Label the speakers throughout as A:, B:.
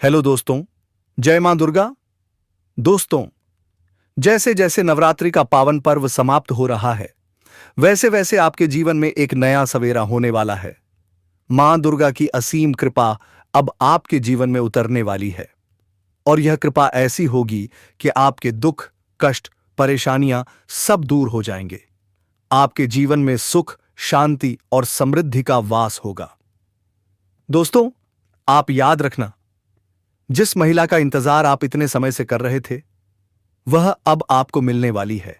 A: Hello दोस्तों, जय मां दुर्गा। दोस्तों, जैसे जैसे नवरात्रि का पावन पर्व समाप्त हो रहा है, वैसे वैसे आपके जीवन में एक नया सवेरा होने वाला है। मां दुर्गा की असीम कृपा अब आपके जीवन में उतरने वाली है। और यह कृपा ऐसी होगी कि आपके दुख, कष्ट, परेशानियां सब दूर हो जाएंगे। आपके जीवन में सुख, शांति और समृद्धि का वास होगा। दोस्तों, आप याद रखना, जिस महिला का इंतजार आप इतने समय से कर रहे थे, वह अब आपको मिलने वाली है।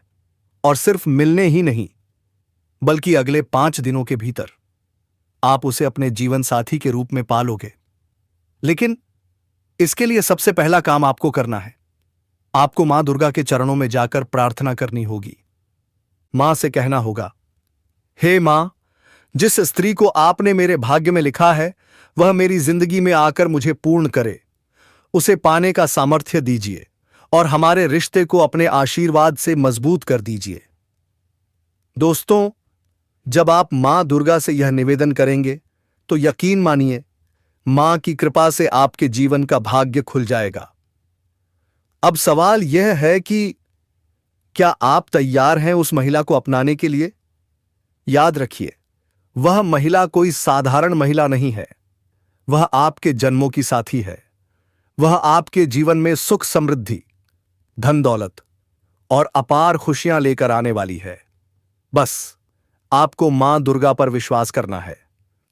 A: और सिर्फ मिलने ही नहीं, बल्कि अगले 5 दिनों के भीतर आप उसे अपने जीवन साथी के रूप में पालोगे। लेकिन इसके लिए सबसे पहला काम आपको करना है। आपको मां दुर्गा के चरणों में जाकर प्रार्थना करनी होगी। मां से कहना होगा, हे मां, जिस स्त्री को आपने मेरे भाग्य में लिखा है, वह मेरी जिंदगी में आकर मुझे पूर्ण करे। उसे पाने का सामर्थ्य दीजिए और हमारे रिश्ते को अपने आशीर्वाद से मजबूत कर दीजिए। दोस्तों, जब आप मां दुर्गा से यह निवेदन करेंगे, तो यकीन मानिए, मां की कृपा से आपके जीवन का भाग्य खुल जाएगा। अब सवाल यह है कि क्या आप तैयार हैं उस महिला को अपनाने के लिए? याद रखिए, वह महिला कोई साधारण महिला नहीं है। वह आपके जन्मों की साथी है। वह आपके जीवन में सुख, समृद्धि, धन दौलत और अपार खुशियां लेकर आने वाली है। बस आपको मां दुर्गा पर विश्वास करना है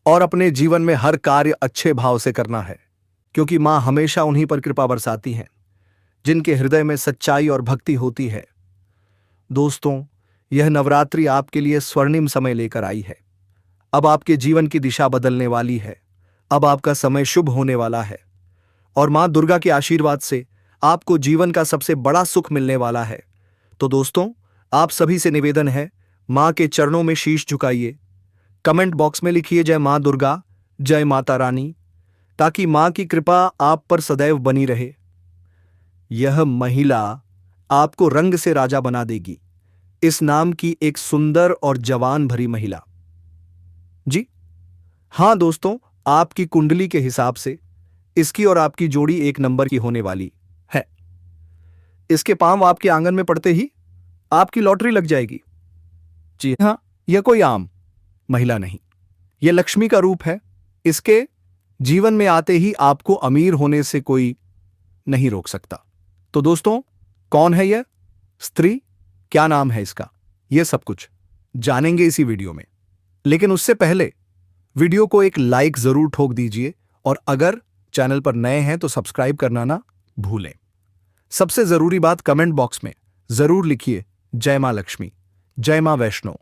A: और अपने जीवन में हर कार्य अच्छे भाव से करना है, क्योंकि मां हमेशा उन्हीं पर कृपा बरसाती हैं जिनके हृदय में सच्चाई और भक्ति होती है। दोस्तों, यह नवरात्रि आपके लिए स्वर्णिम समय लेकर आई है। अब आपके जीवन की दिशा बदलने वाली है। अब आपका समय शुभ होने वाला है और मां दुर्गा के आशीर्वाद से आपको जीवन का सबसे बड़ा सुख मिलने वाला है। तो दोस्तों, आप सभी से निवेदन है, मां के चरणों में शीश झुकाइए। कमेंट बॉक्स में लिखिए जय मां दुर्गा, जय माता रानी, ताकि मां की कृपा आप पर सदैव बनी रहे। यह महिला आपको रंग से राजा बना देगी। इस नाम की एक सुंदर और जवान भरी महिला। जी हां दोस्तों, आपकी कुंडली के हिसाब से इसकी और आपकी जोड़ी 1 नंबर की होने वाली है। इसके पांव आपके आंगन में पड़ते ही आपकी लॉटरी लग जाएगी। जी हां, यह कोई आम महिला नहीं, यह लक्ष्मी का रूप है। इसके जीवन में आते ही आपको अमीर होने से कोई नहीं रोक सकता। तो दोस्तों, कौन है यह स्त्री, क्या नाम है इसका, यह सब कुछ जानेंगे इसी वीडियो में। लेकिन उससे पहले वीडियो को एक लाइक जरूर ठोक दीजिए और अगर चैनल पर नए हैं तो सब्सक्राइब करना ना भूलें। सबसे जरूरी बात, कमेंट बॉक्स में जरूर लिखिए जय मां लक्ष्मी, जय मां वैष्णो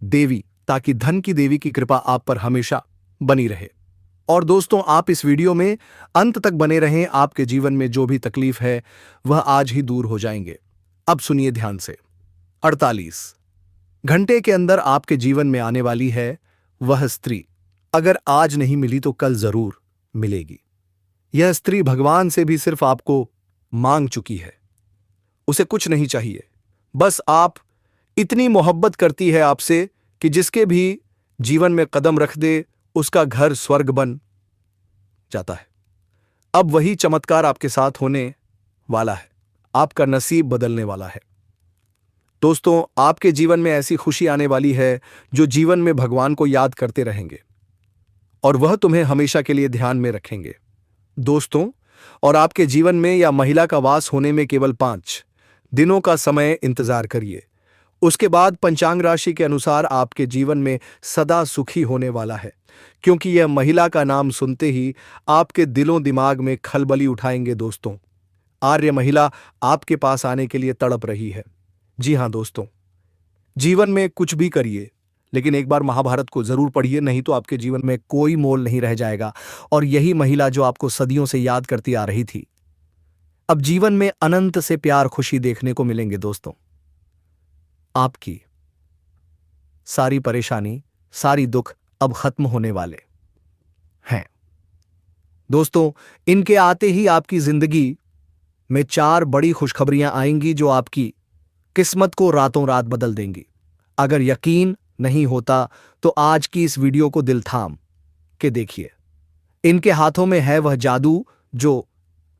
A: देवी, ताकि धन की देवी की कृपा आप पर हमेशा बनी रहे। और दोस्तों, आप इस वीडियो में अंत तक बने रहें। आपके जीवन में जो भी तकलीफ है वह आज ही दूर हो जाएंगे। अब सुनिए ध्यान से। 48 घंटे के अंदर आपके जीवन में आने वाली है वह स्त्री। अगर आज नहीं मिली तो कल जरूर मिलेगी। यह स्त्री भगवान से भी सिर्फ आपको मांग चुकी है। उसे कुछ नहीं चाहिए, बस आप इतनी मोहब्बत करती है आपसे कि जिसके भी जीवन में कदम रख दे उसका घर स्वर्ग बन जाता है। अब वही चमत्कार आपके साथ होने वाला है। आपका नसीब बदलने वाला है। दोस्तों, आपके जीवन में ऐसी खुशी आने वाली है जो जीवन में भगवान को याद करते रहेंगे और वह तुम्हें हमेशा के लिए ध्यान में रखेंगे। दोस्तों, और आपके जीवन में या महिला का वास होने में केवल 5 दिनों का समय इंतजार करिए। उसके बाद पंचांग राशि के अनुसार आपके जीवन में सदा सुखी होने वाला है, क्योंकि यह महिला का नाम सुनते ही आपके दिलों दिमाग में खलबली उठाएंगे। दोस्तों, आर्य महिला आपके पास आने के लिए तड़प रही है। जी हां दोस्तों, जीवन में कुछ भी करिए, लेकिन एक बार महाभारत को जरूर पढ़िए, नहीं तो आपके जीवन में कोई मोल नहीं रह जाएगा। और यही महिला जो आपको सदियों से याद करती आ रही थी, अब जीवन में अनंत से प्यार, खुशी देखने को मिलेंगे। दोस्तों, आपकी सारी परेशानी, सारी दुख अब खत्म होने वाले हैं। दोस्तों, इनके आते ही आपकी जिंदगी में 4 बड़ी खुशखबरियां आएंगी जो आपकी किस्मत को रातों रात बदल देंगी। अगर यकीन नहीं होता तो आज की इस वीडियो को दिल थाम के देखिए। इनके हाथों में है वह जादू जो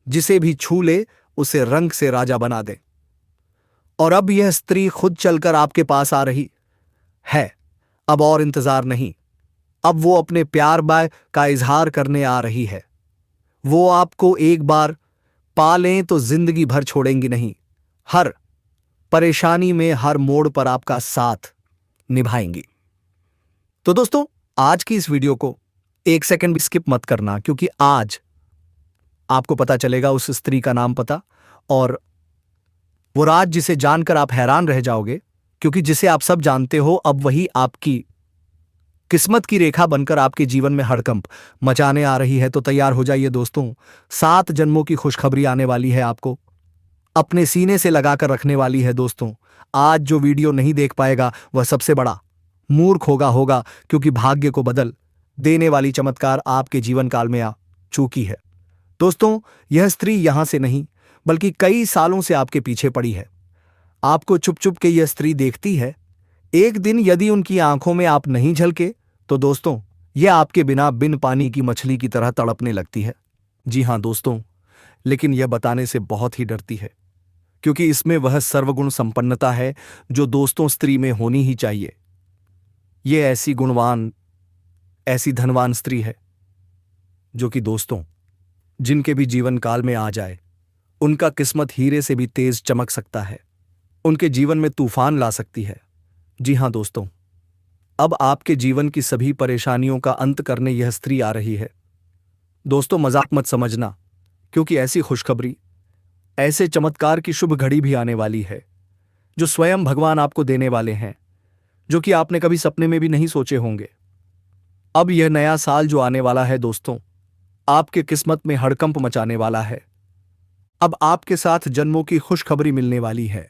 A: जिसे भी छू ले उसे रंग से राजा बना दे। और अब यह स्त्री खुद चलकर आपके पास आ रही है। अब और इंतजार नहीं, अब वो अपने प्यार बाय का इजहार करने आ रही है। वो आपको एक बार पा लें तो जिंदगी भर छोड़ेंगी नहीं। हर परेशानी में, हर मोड़ पर आपका साथ निभाएंगी। तो दोस्तों, आज की इस वीडियो को एक सेकंड भी स्किप मत करना, क्योंकि आज आपको पता चलेगा उस स्त्री का नाम, पता और वो राज जिसे जानकर आप हैरान रह जाओगे, क्योंकि जिसे आप सब जानते हो अब वही आपकी किस्मत की रेखा बनकर आपके जीवन में हड़कंप मचाने आ रही है। तो तैयार हो जाइए दोस्तों, 7 जन्मों की खुशखबरी आने वाली है, आपको अपने सीने से लगाकर रखने वाली है। दोस्तों, आज जो वीडियो नहीं देख पाएगा वह सबसे बड़ा मूर्ख होगा, क्योंकि भाग्य को बदल देने वाली चमत्कार आपके जीवन काल में आ चुकी है। दोस्तों, यह स्त्री यहां से नहीं बल्कि कई सालों से आपके पीछे पड़ी है। आपको चुप चुप के यह स्त्री देखती है। एक दिन यदि उनकी आंखों में आप नहीं झलके तो दोस्तों, यह आपके बिना बिन पानी की मछली की तरह तड़पने लगती है। जी हां दोस्तों, लेकिन यह बताने से बहुत ही डरती है, क्योंकि इसमें वह सर्वगुण संपन्नता है जो दोस्तों स्त्री में होनी ही चाहिए। यह ऐसी गुणवान, ऐसी धनवान स्त्री है जो कि दोस्तों जिनके भी जीवन काल में आ जाए उनका किस्मत हीरे से भी तेज चमक सकता है, उनके जीवन में तूफान ला सकती है। जी हां दोस्तों, अब आपके जीवन की सभी परेशानियों का अंत करने यह स्त्री आ रही है। दोस्तों, मजाक मत समझना, क्योंकि ऐसी खुशखबरी, ऐसे चमत्कार की शुभ घड़ी भी आने वाली है जो स्वयं भगवान आपको देने वाले हैं, जो कि आपने कभी सपने में भी नहीं सोचे होंगे। अब यह नया साल जो आने वाला है दोस्तों, आपके किस्मत में हड़कंप मचाने वाला है। अब आपके साथ जन्मों की खुशखबरी मिलने वाली है।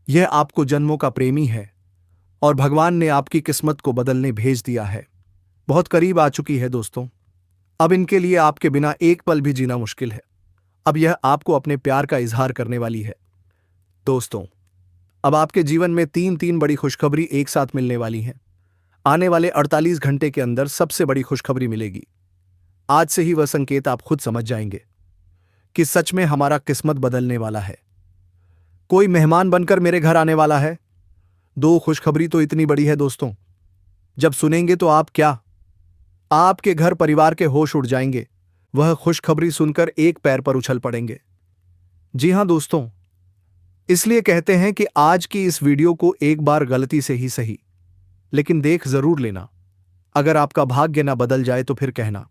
A: यह आपको जन्मों का प्रेमी है और भगवान ने आपकी किस्मत को बदलने भेज दिया है। बहुत करीब आ चुकी है दोस्तों। अब इनके लिए आपके बिना एक पल भी जीना मुश्किल है। अब यह आपको अपने प्यार का इजहार करने वाली है। दोस्तों, अब आपके जीवन में 3 बड़ी खुशखबरी एक साथ मिलने वाली हैं। आने वाले 48 घंटे के अंदर सबसे बड़ी खुशखबरी मिलेगी। आज से ही वह संकेत आप खुद समझ जाएंगे कि सच में हमारा किस्मत बदलने वाला है। कोई मेहमान बनकर मेरे घर आने वाला है। 2 खुशखबरी तो इतनी बड़ी है दोस्तों, जब सुनेंगे तो आपके घर परिवार के होश उड़ जाएंगे। वह खुशखबरी सुनकर एक पैर पर उछल पड़ेंगे। जी हां दोस्तों, इसलिए कहते हैं कि आज की इस वीडियो को एक बार गलती से ही सही, लेकिन देख जरूर लेना। अगर आपका भाग्य ना बदल जाए तो फिर कहना।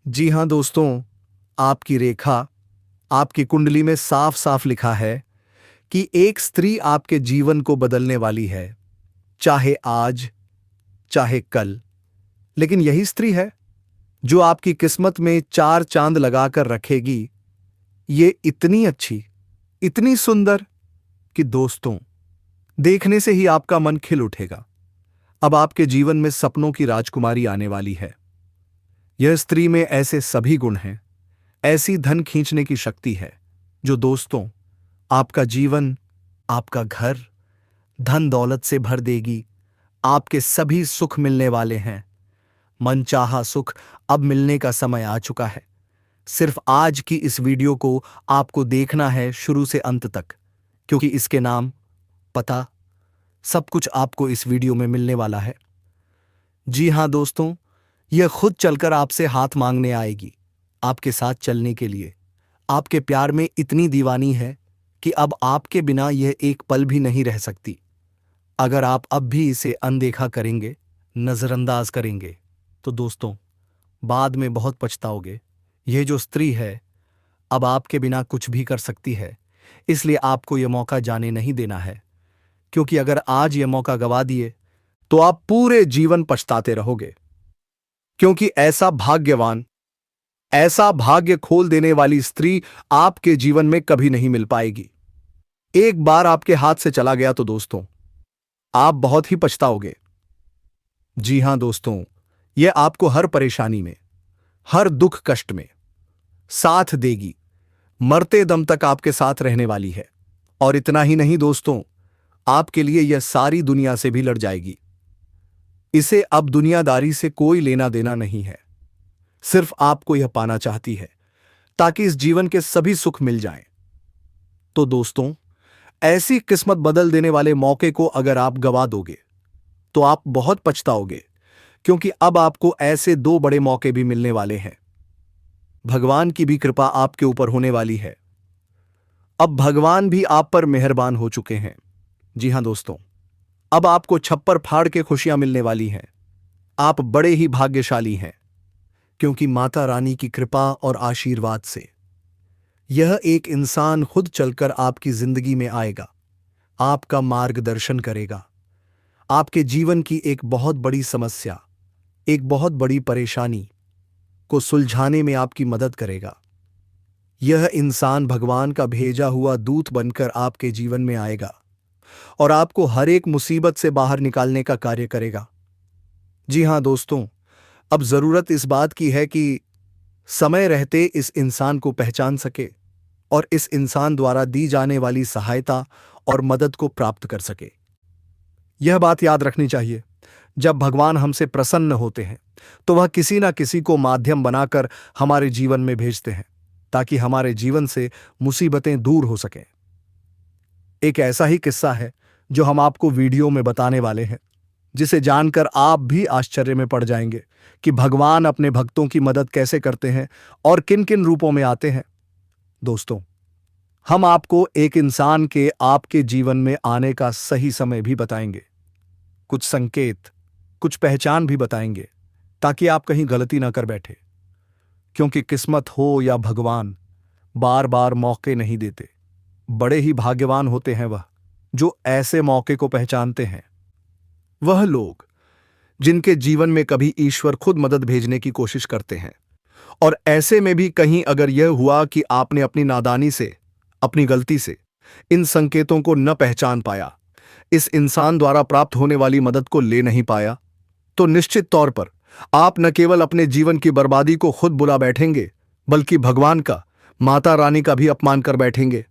A: जी हां दोस्तों, आपकी रेखा, आपकी कुंडली में साफ साफ लिखा है कि एक स्त्री आपके जीवन को बदलने वाली है, चाहे आज चाहे कल। लेकिन यही स्त्री है जो आपकी किस्मत में 4 चांद लगाकर रखेगी। ये इतनी अच्छी, इतनी सुंदर कि दोस्तों देखने से ही आपका मन खिल उठेगा। अब आपके जीवन में सपनों की राजकुमारी आने वाली है। यह स्त्री में ऐसे सभी गुण हैं, ऐसी धन खींचने की शक्ति है जो दोस्तों आपका जीवन, आपका घर धन दौलत से भर देगी। आपके सभी सुख मिलने वाले हैं। मनचाहा सुख अब मिलने का समय आ चुका है। सिर्फ आज की इस वीडियो को आपको देखना है शुरू से अंत तक, क्योंकि इसके नाम, पता, सब कुछ आपको इस वीडियो में मिलने वाला है। जी हां दोस्तों, यह खुद चलकर आपसे हाथ मांगने आएगी, आपके साथ चलने के लिए। आपके प्यार में इतनी दीवानी है कि अब आपके बिना यह एक पल भी नहीं रह सकती। अगर आप अब भी इसे अनदेखा करेंगे, नजरअंदाज करेंगे, तो दोस्तों बाद में बहुत पछताओगे। यह जो स्त्री है अब आपके बिना कुछ भी कर सकती है, इसलिए आपको यह मौका जाने नहीं देना है, क्योंकि अगर आज यह मौका गवा दिए तो आप पूरे जीवन पछताते रहोगे। क्योंकि ऐसा भाग्यवान, ऐसा भाग्य खोल देने वाली स्त्री आपके जीवन में कभी नहीं मिल पाएगी। एक बार आपके हाथ से चला गया तो दोस्तों आप बहुत ही पछताओगे। जी हां दोस्तों, यह आपको हर परेशानी में, हर दुख कष्ट में साथ देगी। मरते दम तक आपके साथ रहने वाली है। और इतना ही नहीं दोस्तों, आपके लिए यह सारी दुनिया से भी लड़ जाएगी। इसे अब दुनियादारी से कोई लेना देना नहीं है। सिर्फ आपको यह पाना चाहती है। ताकि इस जीवन के सभी सुख मिल जाएं। तो दोस्तों, ऐसी किस्मत बदल देने वाले मौके को अगर आप गवा दोगे तो आप बहुत पछताओगे, क्योंकि अब आपको ऐसे दो बड़े मौके भी मिलने वाले हैं। भगवान की भी कृपा आपके ऊपर होने वाली है। अब भगवान भी आप पर मेहरबान हो चुके हैं। जी हां दोस्तों, अब आपको छप्पर फाड़ के खुशियां मिलने वाली हैं। आप बड़े ही भाग्यशाली हैं, क्योंकि माता रानी की कृपा और आशीर्वाद से यह एक इंसान खुद चलकर आपकी जिंदगी में आएगा, आपका मार्गदर्शन करेगा, आपके जीवन की एक बहुत बड़ी समस्या, एक बहुत बड़ी परेशानी को सुलझाने में आपकी मदद करेगा। यह इंसान भगवान का भेजा हुआ दूत बनकर आपके जीवन में आएगा और आपको हर एक मुसीबत से बाहर निकालने का कार्य करेगा। जी हां दोस्तों, अब जरूरत इस बात की है कि समय रहते इस इंसान को पहचान सके और इस इंसान द्वारा दी जाने वाली सहायता और मदद को प्राप्त कर सके। यह बात याद रखनी चाहिए, जब भगवान हमसे प्रसन्न होते हैं तो वह किसी ना किसी को माध्यम बनाकर हमारे जीवन में भेजते हैं, ताकि हमारे जीवन से मुसीबतें दूर हो सकें। एक ऐसा ही किस्सा है जो हम आपको वीडियो में बताने वाले हैं, जिसे जानकर आप भी आश्चर्य में पड़ जाएंगे कि भगवान अपने भक्तों की मदद कैसे करते हैं और किन किन रूपों में आते हैं। दोस्तों, हम आपको एक इंसान के आपके जीवन में आने का सही समय भी बताएंगे, कुछ संकेत, कुछ पहचान भी बताएंगे, ताकि आप कहीं गलती ना कर बैठे। क्योंकि किस्मत हो या भगवान बार बार मौके नहीं देते। बड़े ही भाग्यवान होते हैं वह जो ऐसे मौके को पहचानते हैं। वह लोग जिनके जीवन में कभी ईश्वर खुद मदद भेजने की कोशिश करते हैं, और ऐसे में भी कहीं अगर यह हुआ कि आपने अपनी नादानी से, अपनी गलती से इन संकेतों को न पहचान पाया, इस इंसान द्वारा प्राप्त होने वाली मदद को ले नहीं पाया, तो निश्चित तौर पर आप न केवल अपने जीवन की बर्बादी को खुद बुला बैठेंगे, बल्कि भगवान का, माता रानी का भी अपमान कर बैठेंगे।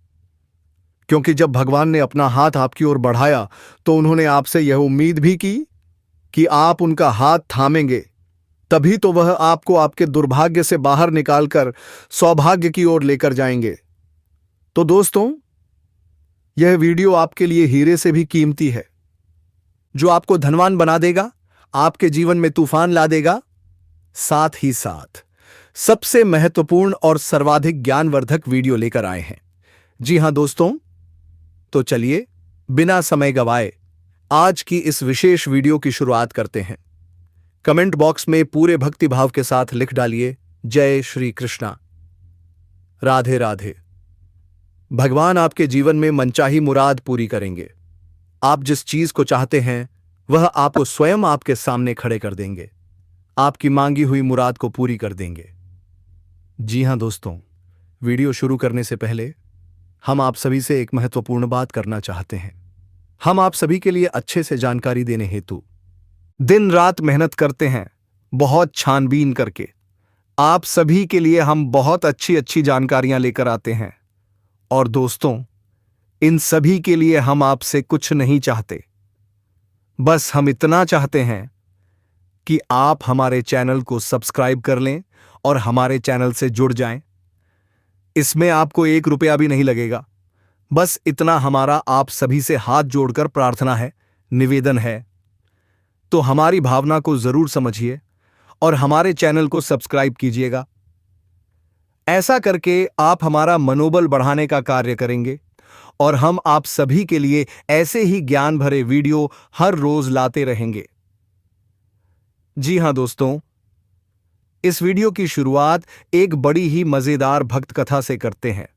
A: क्योंकि जब भगवान ने अपना हाथ आपकी ओर बढ़ाया तो उन्होंने आपसे यह उम्मीद भी की कि आप उनका हाथ थामेंगे, तभी तो वह आपको आपके दुर्भाग्य से बाहर निकालकर सौभाग्य की ओर लेकर जाएंगे। तो दोस्तों, यह वीडियो आपके लिए हीरे से भी कीमती है, जो आपको धनवान बना देगा, आपके जीवन में तूफान ला देगा। साथ ही साथ सबसे महत्वपूर्ण और सर्वाधिक ज्ञानवर्धक वीडियो लेकर आए हैं। जी हां दोस्तों, तो चलिए बिना समय गवाए आज की इस विशेष वीडियो की शुरुआत करते हैं। कमेंट बॉक्स में पूरे भक्तिभाव के साथ लिख डालिए, जय श्री कृष्णा, राधे राधे। भगवान आपके जीवन में मनचाही मुराद पूरी करेंगे। आप जिस चीज को चाहते हैं वह आपको स्वयं आपके सामने खड़े कर देंगे, आपकी मांगी हुई मुराद को पूरी कर देंगे। जी हां दोस्तों, वीडियो शुरू करने से पहले हम आप सभी से एक महत्वपूर्ण बात करना चाहते हैं। हम आप सभी के लिए अच्छे से जानकारी देने हेतु दिन रात मेहनत करते हैं, बहुत छानबीन करके आप सभी के लिए हम बहुत अच्छी अच्छी जानकारियां लेकर आते हैं। और दोस्तों, इन सभी के लिए हम आपसे कुछ नहीं चाहते, बस हम इतना चाहते हैं कि आप हमारे चैनल को सब्सक्राइब कर लें और हमारे चैनल से जुड़ जाएं। इसमें आपको 1 रुपया भी नहीं लगेगा। बस इतना हमारा आप सभी से हाथ जोड़कर प्रार्थना है, निवेदन है। तो हमारी भावना को जरूर समझिए और हमारे चैनल को सब्सक्राइब कीजिएगा। ऐसा करके आप हमारा मनोबल बढ़ाने का कार्य करेंगे और हम आप सभी के लिए ऐसे ही ज्ञान भरे वीडियो हर रोज लाते रहेंगे। जी हां दोस्तों, इस वीडियो की शुरुआत एक बड़ी ही मजेदार भक्त कथा से करते हैं।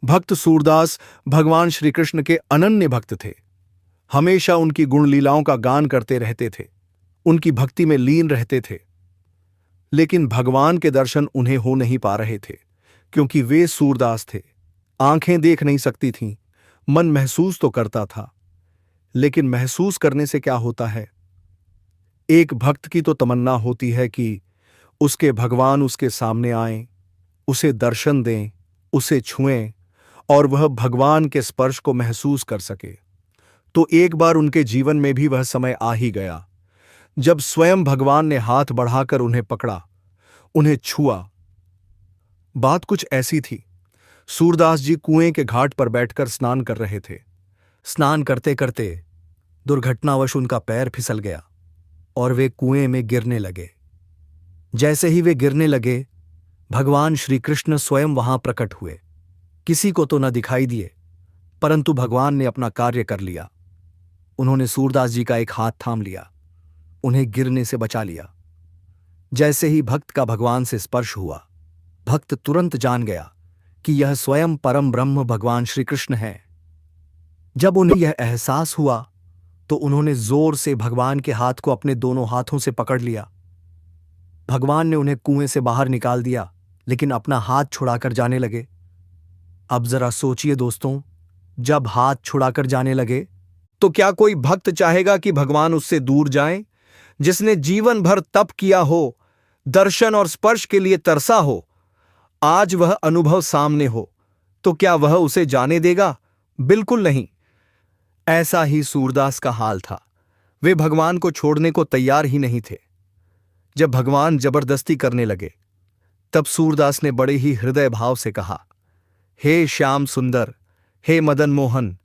A: भक्त सूरदास भगवान श्री कृष्ण के अनन्य भक्त थे। हमेशा उनकी गुण लीलाओं का गान करते रहते थे, उनकी भक्ति में लीन रहते थे। लेकिन भगवान के दर्शन उन्हें हो नहीं पा रहे थे, क्योंकि वे सूरदास थे। आंखें देख नहीं सकती थीं, मन महसूस तो करता था, लेकिन महसूस करने से क्या होता है। एक भक्त की तो तमन्ना होती है कि उसके भगवान उसके सामने आएं, उसे दर्शन दें, उसे छुएं और वह भगवान के स्पर्श को महसूस कर सके। तो एक बार उनके जीवन में भी वह समय आ ही गया, जब स्वयं भगवान ने हाथ बढ़ाकर उन्हें पकड़ा, उन्हें छुआ। बात कुछ ऐसी थी। सूरदास जी कुएं के घाट पर बैठकर स्नान कर रहे थे। स्नान करते करते दुर्घटनावश उनका पैर फिसल गया और वे कुएं में गिरने लगे। जैसे ही वे गिरने लगे, भगवान श्री कृष्ण स्वयं वहां प्रकट हुए। किसी को तो न दिखाई दिए, परंतु भगवान ने अपना कार्य कर लिया। उन्होंने सूरदास जी का एक हाथ थाम लिया, उन्हें गिरने से बचा लिया। जैसे ही भक्त का भगवान से स्पर्श हुआ, भक्त तुरंत जान गया कि यह स्वयं परम ब्रह्म भगवान श्री कृष्ण है। जब उन्हें यह एहसास हुआ तो उन्होंने जोर से भगवान के हाथ को अपने दोनों हाथों से पकड़ लिया। भगवान ने उन्हें कुएं से बाहर निकाल दिया, लेकिन अपना हाथ छुड़ाकर जाने लगे। अब जरा सोचिए दोस्तों, जब हाथ छुड़ाकर जाने लगे तो क्या कोई भक्त चाहेगा कि भगवान उससे दूर जाएं? जिसने जीवन भर तप किया हो, दर्शन और स्पर्श के लिए तरसा हो, आज वह अनुभव सामने हो, तो क्या वह उसे जाने देगा? बिल्कुल नहीं। ऐसा ही सूरदास का हाल था। वे भगवान को छोड़ने को तैयार ही नहीं थे। जब भगवान जबरदस्ती करने लगे, तब सूरदास ने बड़े ही हृदय भाव से कहा, हे श्याम सुंदर, हे मदन मोहन,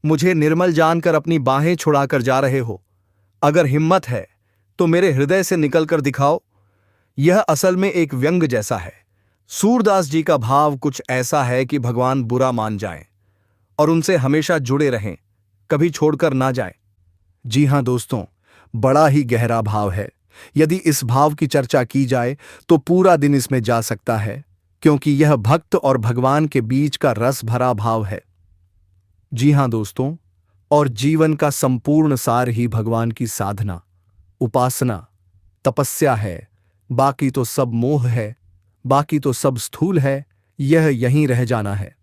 A: मुझे निर्मल जानकर अपनी बाहें छुड़ाकर जा रहे हो। अगर हिम्मत है तो मेरे हृदय से निकलकर दिखाओ। यह असल में एक व्यंग जैसा है। सूरदास जी का भाव कुछ ऐसा है कि भगवान बुरा मान जाएं और उनसे हमेशा जुड़े रहें, कभी छोड़कर ना जाएं। जी हां दोस्तों, बड़ा ही गहरा भाव है। यदि इस भाव की चर्चा की जाए तो पूरा दिन इसमें जा सकता है, क्योंकि यह भक्त और भगवान के बीच का रस भरा भाव है। जी हां दोस्तों, और जीवन का संपूर्ण सार ही भगवान की साधना, उपासना, तपस्या है। बाकी तो सब मोह है, बाकी तो सब स्थूल है। यह यहीं रह जाना है।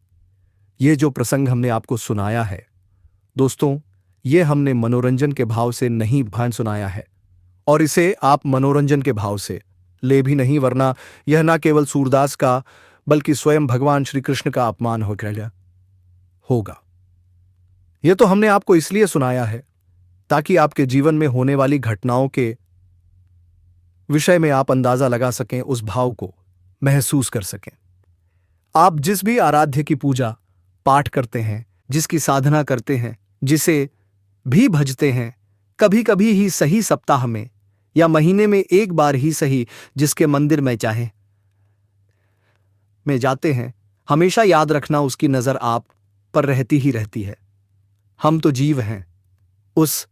A: ये जो प्रसंग हमने आपको सुनाया है दोस्तों, ये हमने मनोरंजन के भाव से नहीं भान सुनाया है, और इसे आप मनोरंजन के भाव से ले भी नहीं, वरना यह न केवल सूरदास का बल्कि स्वयं भगवान श्री कृष्ण का अपमान होगा। यह तो हमने आपको इसलिए सुनाया है ताकि आपके जीवन में होने वाली घटनाओं के विषय में आप अंदाजा लगा सकें, उस भाव को महसूस कर सकें। आप जिस भी आराध्य की पूजा पाठ करते हैं, जिसकी साधना करते हैं, जिसे भी भजते हैं, कभी कभी ही सही सप्ताह में या महीने में एक बार ही सही जिसके मंदिर में चाहे में जाते हैं, हमेशा याद रखना उसकी नजर आप पर रहती ही रहती है। हम तो जीव हैं, उस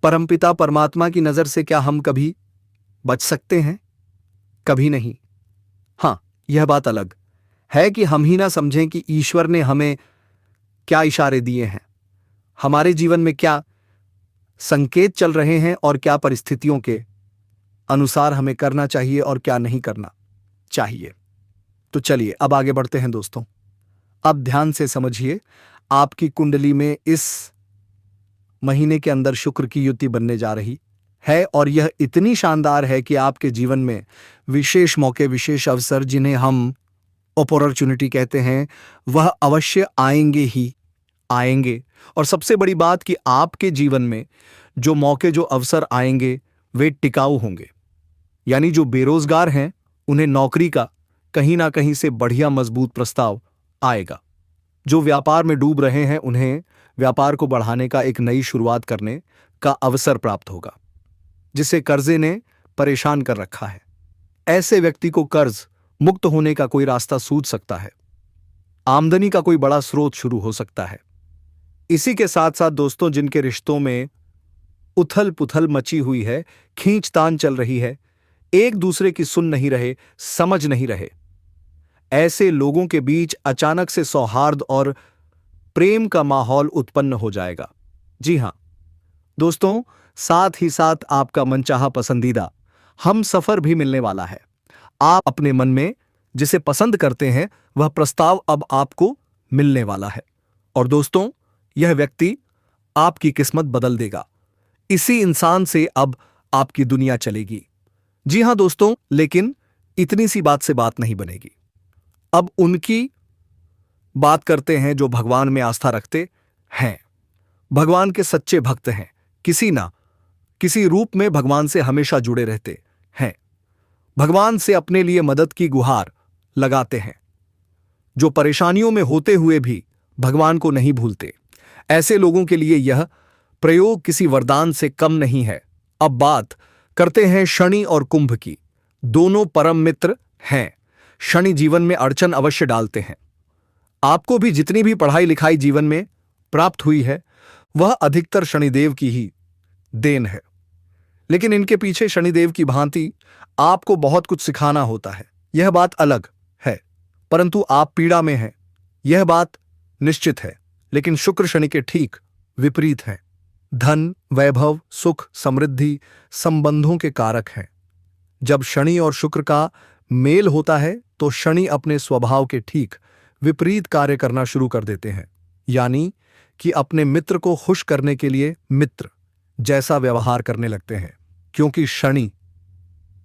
A: परमपिता परमात्मा की नजर से क्या हम कभी बच सकते हैं? कभी नहीं। हां, यह बात अलग है कि हम ही ना समझें कि ईश्वर ने हमें क्या इशारे दिए हैं, हमारे जीवन में क्या संकेत चल रहे हैं और क्या परिस्थितियों के अनुसार हमें करना चाहिए और क्या नहीं करना चाहिए। तो चलिए अब आगे बढ़ते हैं दोस्तों। अब ध्यान से समझिए, आपकी कुंडली में इस महीने के अंदर शुक्र की युति बनने जा रही है, और यह इतनी शानदार है कि आपके जीवन में विशेष मौके, विशेष अवसर, जिन्हें हम अपॉर्चुनिटी कहते हैं, वह अवश्य आएंगे ही आएंगे। और सबसे बड़ी बात कि आपके जीवन में जो मौके, जो अवसर आएंगे, वे टिकाऊ होंगे। यानी जो बेरोजगार हैं, उन्हें नौकरी का कहीं ना कहीं से बढ़िया मजबूत प्रस्ताव आएगा। जो व्यापार में डूब रहे हैं, उन्हें व्यापार को बढ़ाने का एक नई शुरुआत करने का अवसर प्राप्त होगा। जिसे कर्जे ने परेशान कर रखा है, ऐसे व्यक्ति को कर्ज मुक्त होने का कोई रास्ता सूझ सकता है। आमदनी का कोई बड़ा स्रोत शुरू हो सकता है। इसी के साथ साथ दोस्तों, जिनके रिश्तों में उथल पुथल मची हुई है, खींचतान चल रही है, एक दूसरे की सुन नहीं रहे, समझ नहीं रहे, ऐसे लोगों के बीच अचानक से सौहार्द और प्रेम का माहौल उत्पन्न हो जाएगा। जी हां दोस्तों, साथ ही साथ आपका मनचाहा पसंदीदा हम सफर भी मिलने वाला है। आप अपने मन में जिसे पसंद करते हैं, वह प्रस्ताव अब आपको मिलने वाला है, और दोस्तों, यह व्यक्ति आपकी किस्मत बदल देगा। इसी इंसान से अब आपकी दुनिया चलेगी। जी हां दोस्तों, लेकिन इतनी सी बात से बात नहीं बनेगी। अब उनकी बात करते हैं जो भगवान में आस्था रखते हैं, भगवान के सच्चे भक्त हैं, किसी ना किसी रूप में भगवान से हमेशा जुड़े रहते हैं, भगवान से अपने लिए मदद की गुहार लगाते हैं, जो परेशानियों में होते हुए भी भगवान को नहीं भूलते। ऐसे लोगों के लिए यह प्रयोग किसी वरदान से कम नहीं है। अब बात करते हैं शनि और कुंभ की। दोनों परम मित्र हैं। शनि जीवन में अड़चन अवश्य डालते हैं। आपको भी जितनी भी पढ़ाई लिखाई जीवन में प्राप्त हुई है वह अधिकतर शनिदेव की ही देन है। लेकिन इनके पीछे शनिदेव की भांति आपको बहुत कुछ सिखाना होता है, यह बात अलग है। परंतु आप पीड़ा में हैं, यह बात निश्चित है। लेकिन शुक्र शनि के ठीक विपरीत हैं। धन, वैभव, सुख, समृद्धि संबंधों के कारक हैं। जब शनि और शुक्र का मेल होता है तो शनि अपने स्वभाव के ठीक विपरीत कार्य करना शुरू कर देते हैं, यानी कि अपने मित्र को खुश करने के लिए मित्र जैसा व्यवहार करने लगते हैं। क्योंकि शनि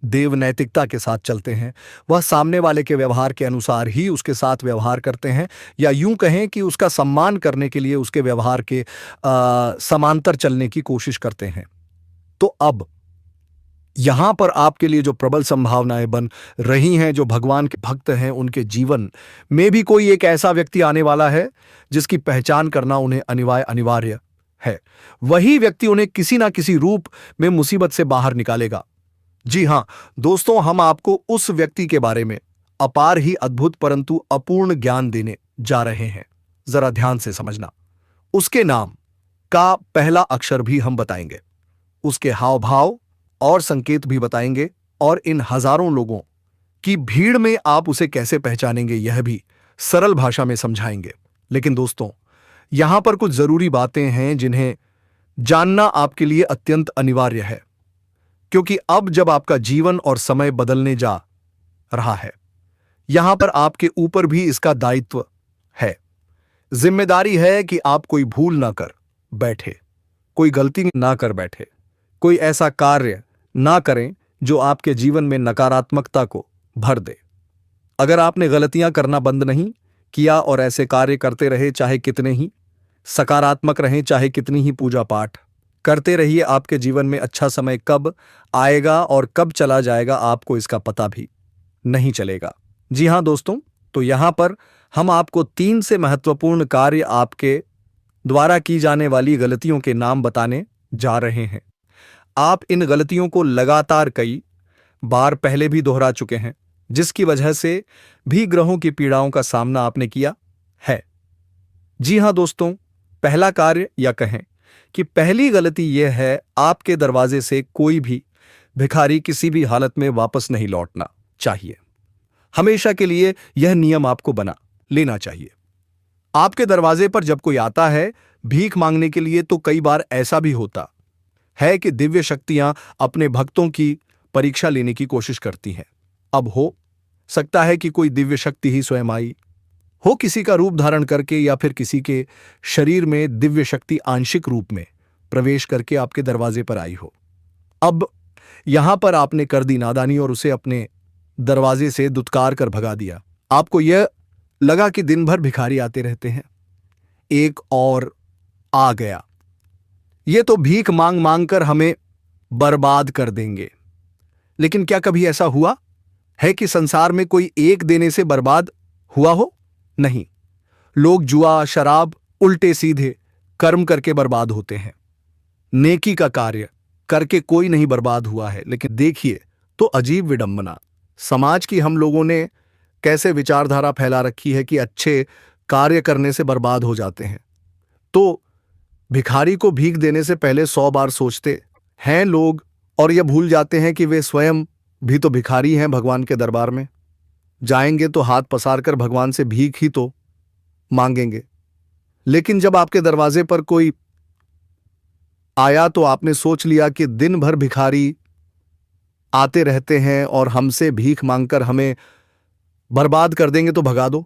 A: देव नैतिकता के साथ चलते हैं, वह सामने वाले के व्यवहार के अनुसार ही उसके साथ व्यवहार करते हैं, या यूं कहें कि उसका सम्मान करने के लिए उसके व्यवहार के समांतर चलने की कोशिश करते हैं। तो अब यहां पर आपके लिए जो प्रबल संभावनाएं बन रही हैं, जो भगवान के भक्त हैं उनके जीवन में भी कोई एक ऐसा व्यक्ति आने वाला है जिसकी पहचान करना उन्हें अनिवार्य है। वही व्यक्ति उन्हें किसी ना किसी रूप में मुसीबत से बाहर निकालेगा। जी हां दोस्तों, हम आपको उस व्यक्ति के बारे में अपार ही अद्भुत परंतु अपूर्ण ज्ञान देने जा रहे हैं। जरा ध्यान से समझना। उसके नाम का पहला अक्षर भी हम बताएंगे, उसके हाव भाव और संकेत भी बताएंगे, और इन हजारों लोगों की भीड़ में आप उसे कैसे पहचानेंगे यह भी सरल भाषा में समझाएंगे। लेकिन दोस्तों, यहां पर कुछ जरूरी बातें हैं जिन्हें जानना आपके लिए अत्यंत अनिवार्य है, क्योंकि अब जब आपका जीवन और समय बदलने जा रहा है, यहां पर आपके ऊपर भी इसका दायित्व है। जिम्मेदारी है कि आप कोई भूल ना कर बैठे, कोई गलती ना कर बैठे, कोई ऐसा कार्य ना करें जो आपके जीवन में नकारात्मकता को भर दे। अगर आपने गलतियां करना बंद नहीं किया और ऐसे कार्य करते रहे, चाहे कितने ही सकारात्मक रहें, चाहे कितनी ही पूजा पाठ करते रहिए, आपके जीवन में अच्छा समय कब आएगा और कब चला जाएगा आपको इसका पता भी नहीं चलेगा। जी हां दोस्तों, तो यहां पर हम आपको 3 से महत्वपूर्ण कार्य आपके द्वारा की जाने वाली गलतियों के नाम बताने जा रहे हैं। आप इन गलतियों को लगातार कई बार पहले भी दोहरा चुके हैं, जिसकी वजह से भी ग्रहों की पीड़ाओं का सामना आपने किया है। जी हां दोस्तों, पहला कार्य या कहें कि पहली गलती यह है, आपके दरवाजे से कोई भी भिखारी किसी भी हालत में वापस नहीं लौटना चाहिए। हमेशा के लिए यह नियम आपको बना लेना चाहिए। आपके दरवाजे पर जब कोई आता है भीख मांगने के लिए, तो कई बार ऐसा भी होता है कि दिव्य शक्तियां अपने भक्तों की परीक्षा लेने की कोशिश करती हैं। अब हो सकता है कि कोई दिव्य शक्ति ही स्वयं आई हो, किसी का रूप धारण करके, या फिर किसी के शरीर में दिव्य शक्ति आंशिक रूप में प्रवेश करके आपके दरवाजे पर आई हो। अब यहां पर आपने कर दी नादानी और उसे अपने दरवाजे से दुत्कार कर भगा दिया। आपको यह लगा कि दिन भर भिखारी आते रहते हैं, एक और आ गया, ये तो भीख मांग मांग कर हमें बर्बाद कर देंगे। लेकिन क्या कभी ऐसा हुआ है कि संसार में कोई एक देने से बर्बाद हुआ हो? नहीं। लोग जुआ, शराब, उल्टे सीधे कर्म करके बर्बाद होते हैं। नेकी का कार्य करके कोई नहीं बर्बाद हुआ है। लेकिन देखिए तो अजीब विडंबना, समाज की हम लोगों ने कैसे विचारधारा फैला रखी है कि अच्छे कार्य करने से बर्बाद हो जाते हैं। तो भिखारी को भीख देने से पहले 100 बार सोचते हैं लोग, और यह भूल जाते हैं कि वे स्वयं भी तो भिखारी हैं। भगवान के दरबार में जाएंगे तो हाथ पसार कर भगवान से भीख ही तो मांगेंगे। लेकिन जब आपके दरवाजे पर कोई आया तो आपने सोच लिया कि दिन भर भिखारी आते रहते हैं और हमसे भीख मांगकर हमें बर्बाद कर देंगे, तो भगा दो।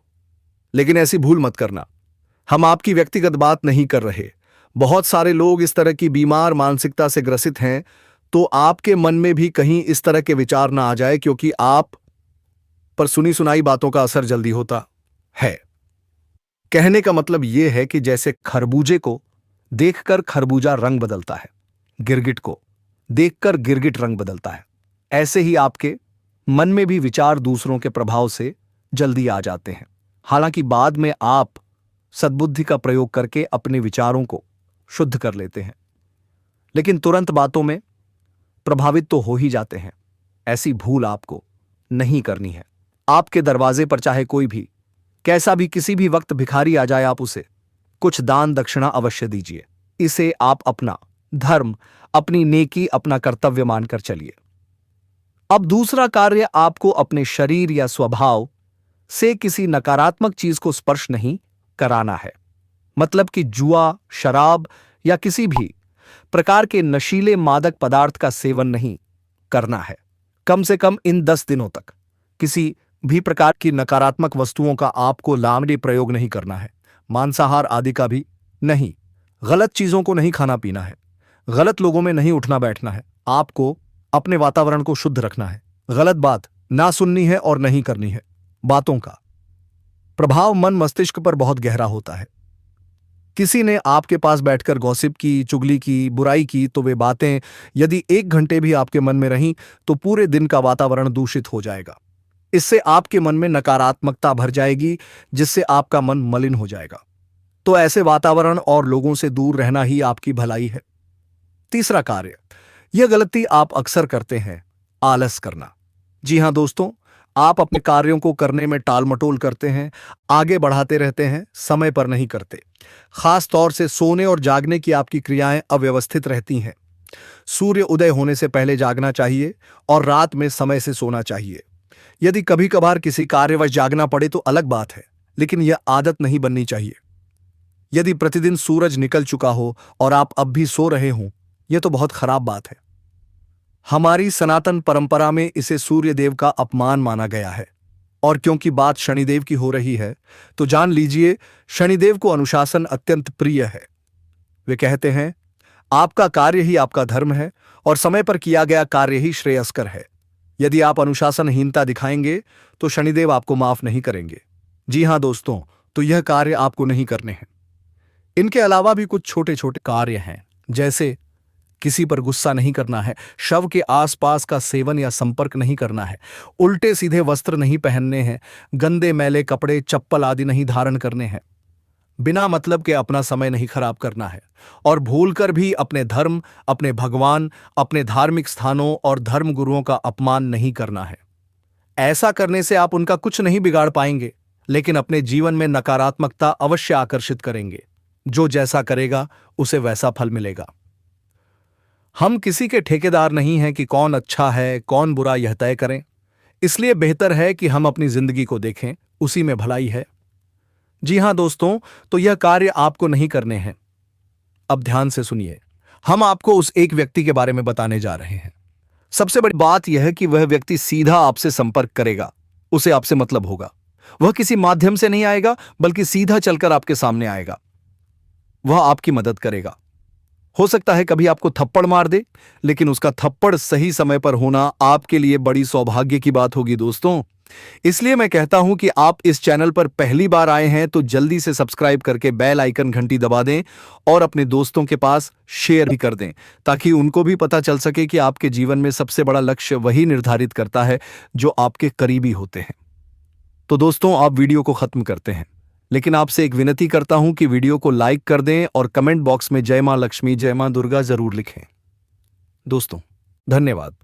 A: लेकिन ऐसी भूल मत करना। हम आपकी व्यक्तिगत बात नहीं कर रहे। बहुत सारे लोग इस तरह की बीमार मानसिकता से ग्रसित हैं, तो आपके मन में भी कहीं इस तरह के विचार ना आ जाए, क्योंकि आप पर सुनी सुनाई बातों का असर जल्दी होता है। कहने का मतलब यह है कि जैसे खरबूजे को देखकर खरबूजा रंग बदलता है, गिरगिट को देखकर गिरगिट रंग बदलता है, ऐसे ही आपके मन में भी विचार दूसरों के प्रभाव से जल्दी आ जाते हैं। हालांकि बाद में आप सद्बुद्धि का प्रयोग करके अपने विचारों को शुद्ध कर लेते हैं, लेकिन तुरंत बातों में प्रभावित तो हो ही जाते हैं। ऐसी भूल आपको नहीं करनी है। आपके दरवाजे पर चाहे कोई भी, कैसा भी, किसी भी वक्त भिखारी आ जाए, आप उसे कुछ दान दक्षिणा अवश्य दीजिए। इसे आप अपना धर्म, अपनी नेकी, अपना कर्तव्य मानकर चलिए। अब दूसरा कार्य, आपको अपने शरीर या स्वभाव से किसी नकारात्मक चीज को स्पर्श नहीं कराना है। मतलब कि जुआ, शराब या किसी भी प्रकार के नशीले मादक पदार्थ का सेवन नहीं करना है। कम से कम इन 10 दिनों तक किसी भी प्रकार की नकारात्मक वस्तुओं का आपको लामड़ी प्रयोग नहीं करना है। मांसाहार आदि का भी नहीं। गलत चीजों को नहीं खाना पीना है। गलत लोगों में नहीं उठना बैठना है। आपको अपने वातावरण को शुद्ध रखना है। गलत बात ना सुननी है और नहीं करनी है। बातों का प्रभाव मन मस्तिष्क पर बहुत गहरा होता है। किसी ने आपके पास बैठकर गॉसिप की, चुगली की, बुराई की, तो वे बातें यदि 1 घंटे भी आपके मन में रहीं तो पूरे दिन का वातावरण दूषित हो जाएगा। इससे आपके मन में नकारात्मकता भर जाएगी, जिससे आपका मन मलिन हो जाएगा। तो ऐसे वातावरण और लोगों से दूर रहना ही आपकी भलाई है। तीसरा कार्य, यह गलती आप अक्सर करते हैं, आलस करना। जी हां दोस्तों, आप अपने कार्यों को करने में टालमटोल करते हैं, आगे बढ़ाते रहते हैं, समय पर नहीं करते। खास तौर से सोने और जागने की आपकी क्रियाएं अव्यवस्थित रहती हैं। सूर्य उदय होने से पहले जागना चाहिए और रात में समय से सोना चाहिए। यदि कभी कभार किसी कार्यवश जागना पड़े तो अलग बात है, लेकिन यह आदत नहीं बननी चाहिए। यदि प्रतिदिन सूरज निकल चुका हो और आप अब भी सो रहे हों, यह तो बहुत खराब बात है। हमारी सनातन परंपरा में इसे सूर्यदेव का अपमान माना गया है। और क्योंकि बात शनिदेव की हो रही है, तो जान लीजिए शनिदेव को अनुशासन अत्यंत प्रिय है। वे कहते हैं, आपका कार्य ही आपका धर्म है और समय पर किया गया कार्य ही श्रेयस्कर है। यदि आप अनुशासनहीनता दिखाएंगे तो शनिदेव आपको माफ नहीं करेंगे। जी हां दोस्तों, तो यह कार्य आपको नहीं करने हैं। इनके अलावा भी कुछ छोटे छोटे कार्य हैं, जैसे किसी पर गुस्सा नहीं करना है, शव के आसपास का सेवन या संपर्क नहीं करना है, उल्टे सीधे वस्त्र नहीं पहनने हैं, गंदे मैले कपड़े, चप्पल आदि नहीं धारण करने हैं, बिना मतलब के अपना समय नहीं खराब करना है, और भूलकर भी अपने धर्म, अपने भगवान, अपने धार्मिक स्थानों और धर्म गुरुओं का अपमान नहीं करना है। ऐसा करने से आप उनका कुछ नहीं बिगाड़ पाएंगे, लेकिन अपने जीवन में नकारात्मकता अवश्य आकर्षित करेंगे। जो जैसा करेगा उसे वैसा फल मिलेगा। हम किसी के ठेकेदार नहीं हैं कि कौन अच्छा है कौन बुरा, यह तय करें। इसलिए बेहतर है कि हम अपनी जिंदगी को देखें, उसी में भलाई है। जी हां दोस्तों, तो यह कार्य आपको नहीं करने हैं। अब ध्यान से सुनिए, हम आपको उस एक व्यक्ति के बारे में बताने जा रहे हैं। सबसे बड़ी बात यह है कि वह व्यक्ति सीधा आपसे संपर्क करेगा, उसे आपसे मतलब होगा। वह किसी माध्यम से नहीं आएगा, बल्कि सीधा चलकर आपके सामने आएगा। वह आपकी मदद करेगा। हो सकता है कभी आपको थप्पड़ मार दे, लेकिन उसका थप्पड़ सही समय पर होना आपके लिए बड़ी सौभाग्य की बात होगी दोस्तों। इसलिए मैं कहता हूं कि आप इस चैनल पर पहली बार आए हैं तो जल्दी से सब्सक्राइब करके बेल आइकन घंटी दबा दें और अपने दोस्तों के पास शेयर भी कर दें, ताकि उनको भी पता चल सके कि आपके जीवन में सबसे बड़ा लक्ष्य वही निर्धारित करता है जो आपके करीबी होते हैं। तो दोस्तों, आप वीडियो को खत्म करते हैं, लेकिन आपसे एक विनती करता हूं कि वीडियो को लाइक कर दें और कमेंट बॉक्स में जय मां लक्ष्मी, जय मां दुर्गा जरूर लिखें। दोस्तों, धन्यवाद।